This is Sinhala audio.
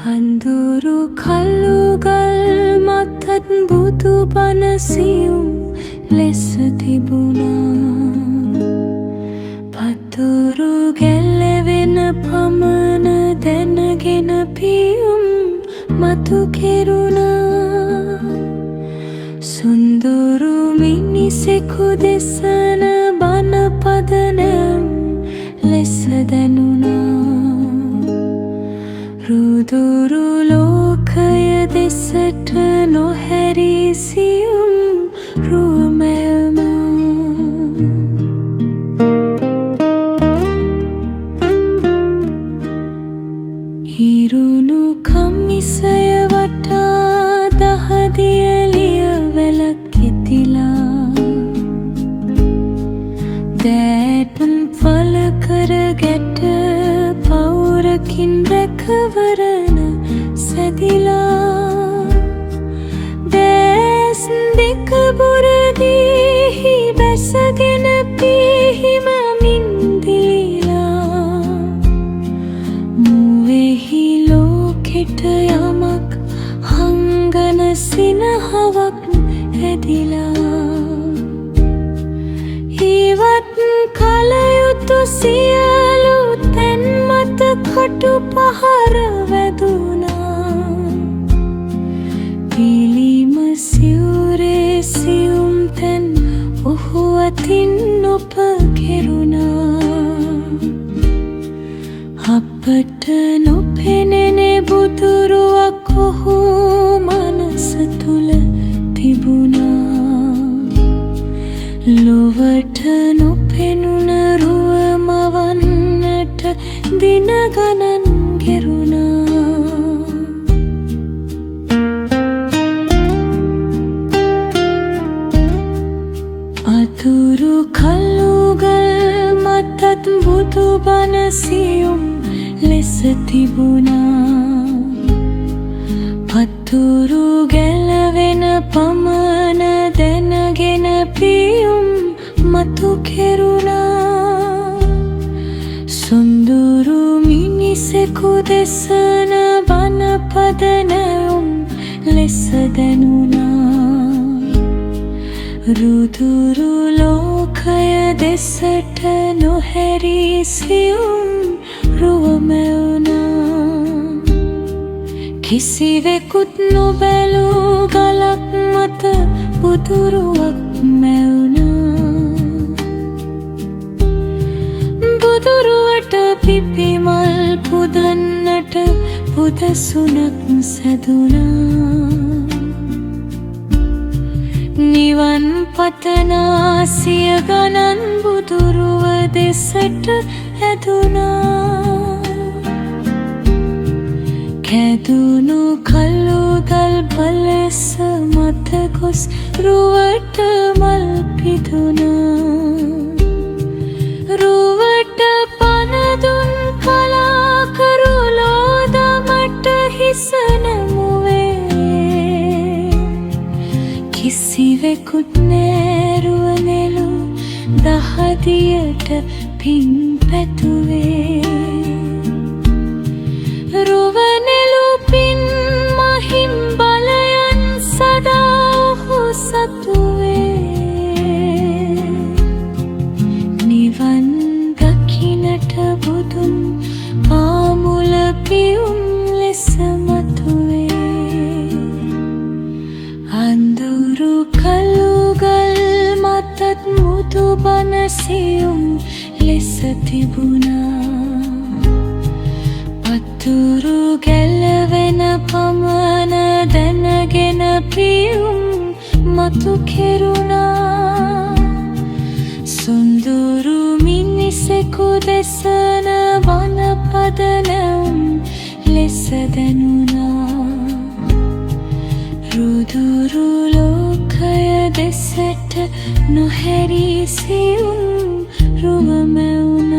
හඳුරු කළුගල් මතත් බුදු බණ සියුම් ලෙස තිබුණා. පතුරු ගැලවෙන පමණ දැනගෙන පියුම් මතු කෙරුණා. සුන්දරු මිනිසෙකු දෙසන බණ පදනම් ලෙස දැනුණා. රුදුරු ලෝකය දෙසට නොහැරී සියුම් රුවමැල්ම. හිරුණු කම්මිසය වටා දහදියලිය වැලක් කෙතිලා. දෑටුන් පල කර ගැට පවුරකින් රැකවරණ සැදිලා. දැස් දෙක බුරදීහි බැසගෙන පිහිමමින් දිලිලා. මුවෙහි ලෝකෙට යමක් හංගන සිනහවක් ඇදිලා. හිවත් කලයුතු සියලු තැන් මත කොටු පහර වැදුනා. පිළිම සිවුරේ සියුම් තැන් ඔහු අතින් ඔප කෙරුණා. අපට නොපෙනෙන බුදුරුවක් ඔහු මනස තුල තිබුණා. ලොවට නොපෙනුන රුව මවන්නට දින ගණන් කෙරුණා. අතුරු කළුගල් මතත් බුදු බණ සියුම් ලෙස තිබුණා. පතුරු ගැලවෙන පමණ දැනගෙන පියුම් මතු කෙරුණා. සුන්දරු මිනිසෙකු දෙසන බණ පදනම් ලෙස දැනුණා. රුදුරු ලෝකය දෙසට නොහැරී සියුම් රුවමැවුණා. කිසිවෙකුත් නොබැලූ ගලක් මත බුදුරුවක් මැවුණා. බුදුරුවට පිපිමල් පුදන්නට පුදසුනක් සැදුණා. නිවන් පතනා සිය ගණන් බුදුරුව දෙසට ඇදුණා. කැදුණු කළුගල් බලෙස මත ගොස් රුවට මල් පිදුණා. රුවට පනදුන් කලාකරු ලෝදමට හිස නැමුවේ. කිසිවෙකුත් නෑරුව නෙළු දහදියට පින් පැතුවේ. රුවනෙළු පින් මහිම් බලයන් සදා ඔහු සතුවේ. නිවන් දකින්නට බුදුන් පාමුල පියුම් ලෙස මතුවේ. අඳුරු කළුගල් මතත් මුදු බණ සියුම් ලෙස තිබුණා. පතුරු ගැලවෙන පමණ දැනගෙන පියුම් මතු කෙරුණා. සුන්දරු මිනිසෙකු දෙසන බණ පදනම් ලෙස දැනුණා. රුදුරු ලෝකය දෙසට නොහැරී සියුම් රුවමැවුණා.